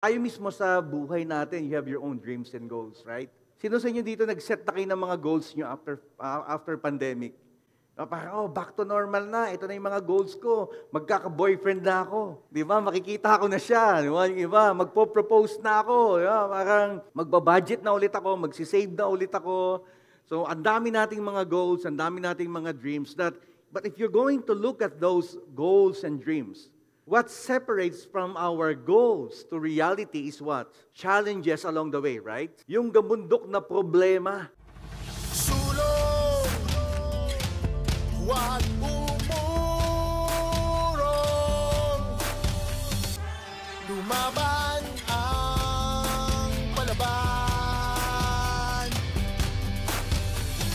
Tayo mismo sa buhay natin, you have your own dreams and goals, right? Sino sa inyo dito nag-set na kayo ng mga goals nyo after pandemic? Parang, back to normal na. Ito na yung mga goals ko. Magkaka-boyfriend na ako. Di ba? Makikita ko na siya. Di ba? Yung iba, magpo-propose na ako. Di ba? Parang magbabudget na ulit ako. Magsisave na ulit ako. So, ang dami nating mga goals, ang dami nating mga dreams. But if you're going to look at those goals and dreams, what separates from our goals to reality is what? Challenges along the way, right? Yung gabundok na problema. Sulong, huwag umurong, lumaban ang palaban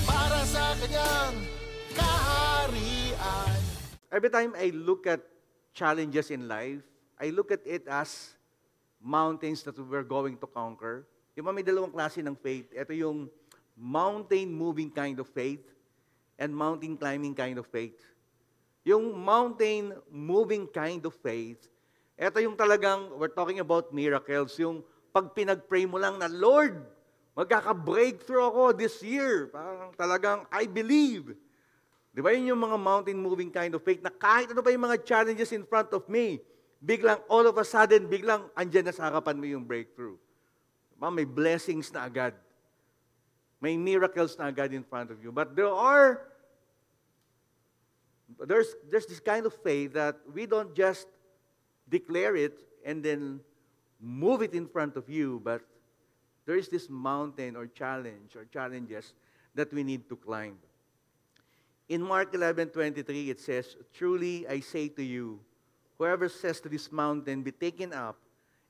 para sa kanyang kaharian. Every time I look at challenges in life, I look at it as mountains that we're going to conquer. Yung may dalawang klase ng faith. Ito yung mountain-moving kind of faith and mountain-climbing kind of faith. Yung mountain-moving kind of faith, ito yung talagang, we're talking about miracles, yung pag pinag-pray mo lang na, Lord, magkaka-breakthrough ako this year. Parang talagang, I believe. Di ba yun yung mga mountain-moving kind of faith na kahit ano pa yung mga challenges in front of me, biglang, all of a sudden, biglang, andyan na sa harapan mo yung breakthrough. Diba? May blessings na agad. May miracles na agad in front of you. But there's this kind of faith that we don't just declare it and then move it in front of you, but there is this mountain or challenge or challenges that we need to climb. In Mark 11:23, it says, "Truly I say to you, whoever says to this mountain, be taken up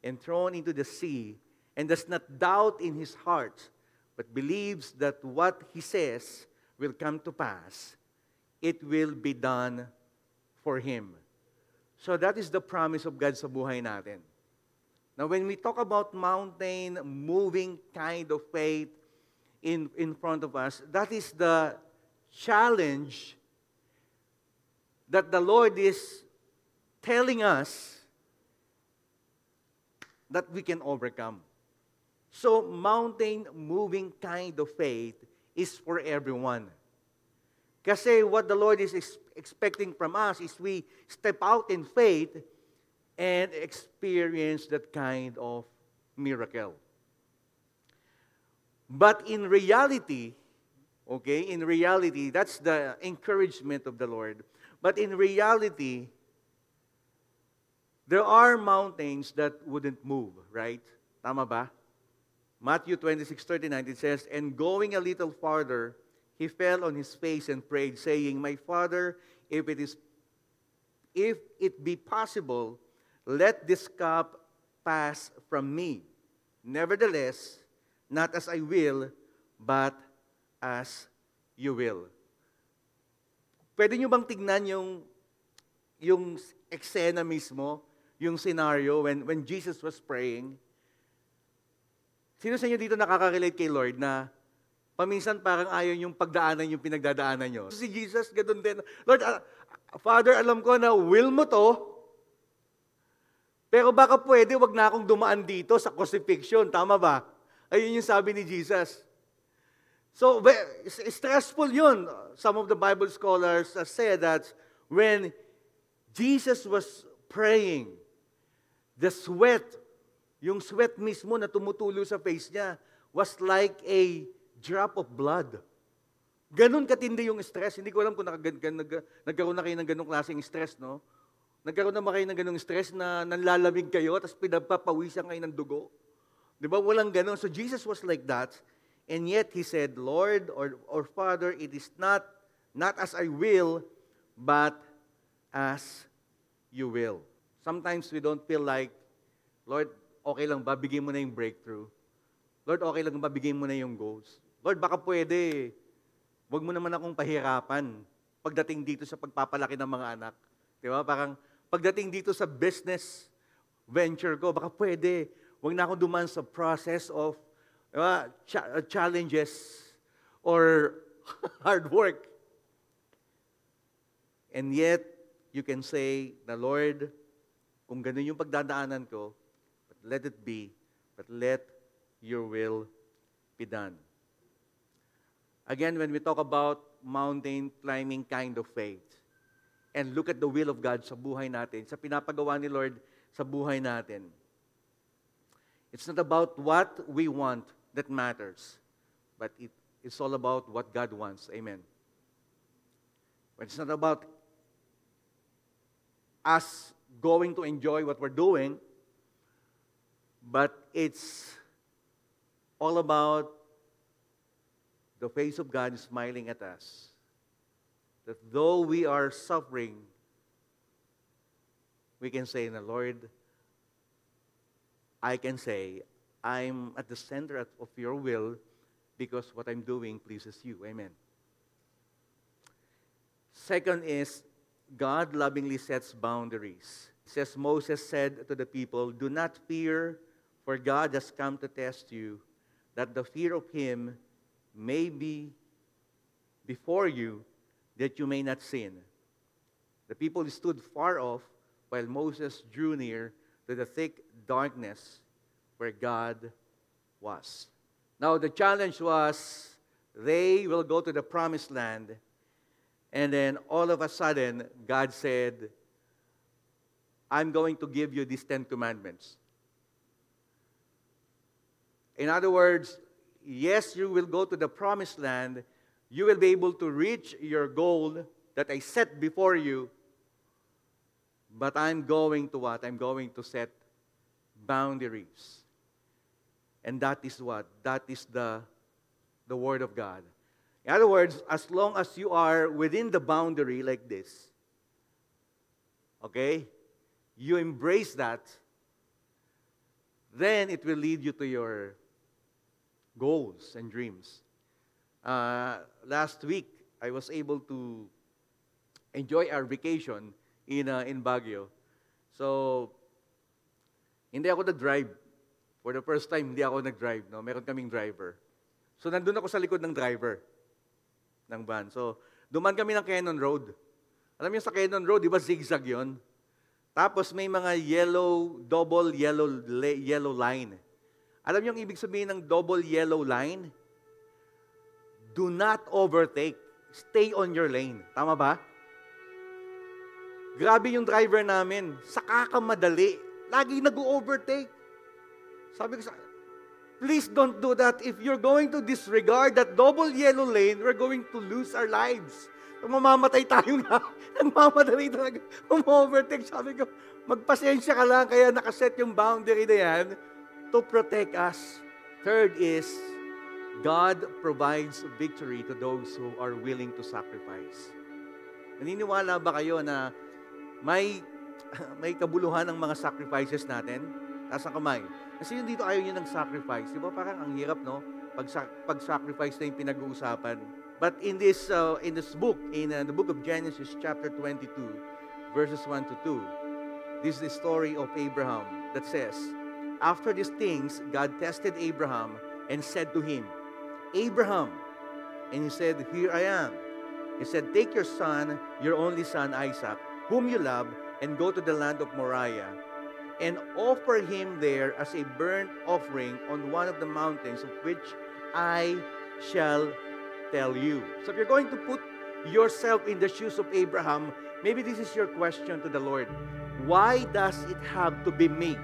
and thrown into the sea, and does not doubt in his heart, but believes that what he says will come to pass, it will be done for him." So that is the promise of God sa buhay natin. Now when we talk about mountain-moving kind of faith in front of us, that is the challenge that the Lord is telling us that we can overcome. So, mountain-moving kind of faith is for everyone. Kasi what the Lord is expecting from us is we step out in faith and experience that kind of miracle. But in reality, that's the encouragement of the Lord. But in reality, there are mountains that wouldn't move, right? Tama ba? Matthew 26:39, it says, "And going a little farther, he fell on his face and prayed, saying, My Father, if it be possible, let this cup pass from me. Nevertheless, not as I will, but as you will." Pwede nyo bang tignan yung eksena mismo, yung scenario when Jesus was praying? Sino sa inyo dito nakaka-relate kay Lord na paminsan parang ayaw yung pagdaanan yung pinagdadaanan nyo? Si Jesus, ganun din. Lord, Father, alam ko na will mo to, pero baka pwede, wag na akong dumaan dito sa crucifixion. Tama ba? Ayun yung sabi ni Jesus. So, stressful yun. Some of the Bible scholars say that when Jesus was praying, the sweat, yung sweat mismo na tumutulo sa face niya, was like a drop of blood. Ganun katindi yung stress. Hindi ko alam kung nagkaroon na kayo ng ganung klaseng stress, no? Nagkaroon na ba kayo ng ganung stress na nanlalamig kayo, tapos pinapapawisan kayo ng dugo? Di ba? Walang ganun. So Jesus was like that. And yet he said, Lord or Father, it is not as I will, but as you will. Sometimes we don't feel like, Lord, okay lang ba? Bigyan mo na yung breakthrough. Lord, okay lang ba? Bigyan mo na yung goals. Lord, baka pwede. Huwag mo naman akong pahirapan pagdating dito sa pagpapalaki ng mga anak. Di ba? Parang pagdating dito sa business venture ko, baka pwede. Huwag na akong duman sa process of challenges or hard work. And yet, you can say, na Lord, kung ganun yung pagdadaanan ko, but let it be, but let your will be done. Again, when we talk about mountain climbing kind of faith, and look at the will of God sa buhay natin, sa pinapagawa ni Lord sa buhay natin, it's not about what we want that matters, but it's all about what God wants. Amen. When it's not about us going to enjoy what we're doing, but it's all about the face of God smiling at us. That though we are suffering, we can say, "The Lord, I can say, I'm at the center of your will because what I'm doing pleases you." Amen. Second is, God lovingly sets boundaries. It says, Moses said to the people, "Do not fear, for God has come to test you, that the fear of him may be before you, that you may not sin." The people stood far off, while Moses drew near to the thick darkness where God was. Now, the challenge was, they will go to the promised land, and then all of a sudden, God said, "I'm going to give you these 10 commandments." In other words, yes, you will go to the promised land, you will be able to reach your goal that I set before you, but I'm going to what? I'm going to set boundaries. And that is what? That is the Word of God. In other words, as long as you are within the boundary like this, okay, you embrace that, then it will lead you to your goals and dreams. Last week, I was able to enjoy our vacation in Baguio. So, hindi ako nag-drive. For the first time, hindi ako nag-drive. No? Meron kaming driver. So, nandun ako sa likod ng driver ng van. So, duman kami ng Cannon Road. Alam niyo sa Cannon Road, di ba zigzag yon? Tapos may mga double yellow line. Alam niyo ang ibig sabihin ng double yellow line? Do not overtake. Stay on your lane. Tama ba? Grabe yung driver namin. Sa kakamadali. Lagi nag-overtake. Sabi ko please don't do that. If you're going to disregard that double yellow lane, we're going to lose our lives. Mamamatay tayo na. Nagmamadali talaga. Overtake. Sabi ko, magpasensya ka lang. Kaya nakaset yung boundary na yan to protect us. Third is, God provides victory to those who are willing to sacrifice. Naniniwala ba kayo na may kabuluhan ng mga sacrifices natin? Taas ang kamay. Kasi yun dito ayaw niya ng sacrifice. Di ba? Parang ang hirap, no? Pag-sacrifice na yung pinag-uusapan. But in this book, in the book of Genesis chapter 22, verses 1 to 2, this is the story of Abraham that says, "After these things, God tested Abraham and said to him, 'Abraham,' and he said, 'Here I am.' He said, 'Take your son, your only son Isaac, whom you love, and go to the land of Moriah, and offer him there as a burnt offering on one of the mountains of which I shall tell you.'" So if you're going to put yourself in the shoes of Abraham, maybe this is your question to the Lord. Why does it have to be me?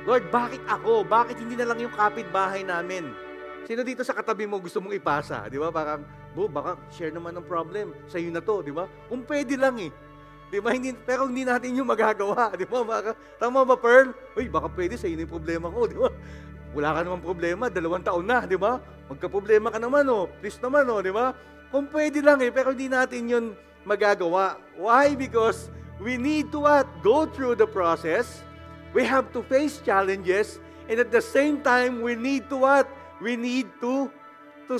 Lord, bakit ako? Bakit hindi na lang yung kapitbahay namin? Sino dito sa katabi mo gusto mong ipasa? Di ba? Parang, baka share naman ng problem. Sa'yo na to, di ba? Kung pwede lang eh. Di ba? Pero hindi natin yung magagawa. Di ba? Tama ba, Pearl? Uy, baka pwede, sa'yo na yung problema ko. Di ba? Wala ka naman problema, 2 taon na, di ba? Magka-problema ka naman, oh. Please naman, oh, di ba? Kung pwede lang eh, pero hindi natin yun magagawa. Why? Because we need to what? Go through the process. We have to face challenges, and at the same time, we need to what? We need to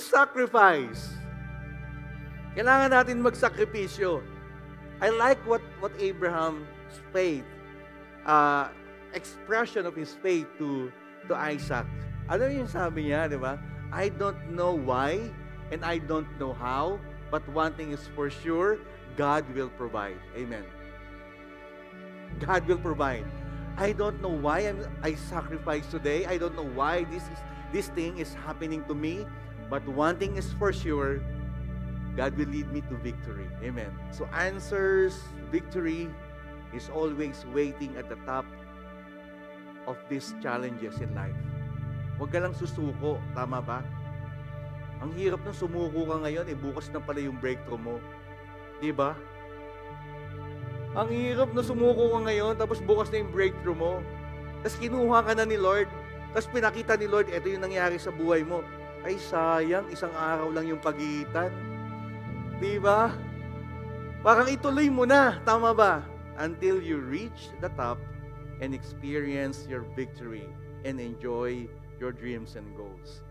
sacrifice. Kailangan natin magsakripisyo. I like what Abraham's faith, expression of his faith to Isaac. Ano yung sabi niya, di ba? I don't know why, and I don't know how, but one thing is for sure, God will provide. Amen. God will provide. I don't know why I sacrificed today. I don't know why this thing is happening to me. But one thing is for sure, God will lead me to victory. Amen. So answers, victory is always waiting at the top of these challenges in life. Huwag ka lang susuko. Tama ba? Ang hirap nung sumuko ka ngayon, bukas na pala yung breakthrough mo. Di ba? Ang hirap na sumuko ka ngayon, tapos bukas na yung breakthrough mo. Tapos kinuha ka na ni Lord. Tapos pinakita ni Lord, ito yung nangyari sa buhay mo. Ay sayang, isang araw lang yung pagitan. Di ba? Parang ituloy mo na. Tama ba? Until you reach the top and experience your victory and enjoy your dreams and goals.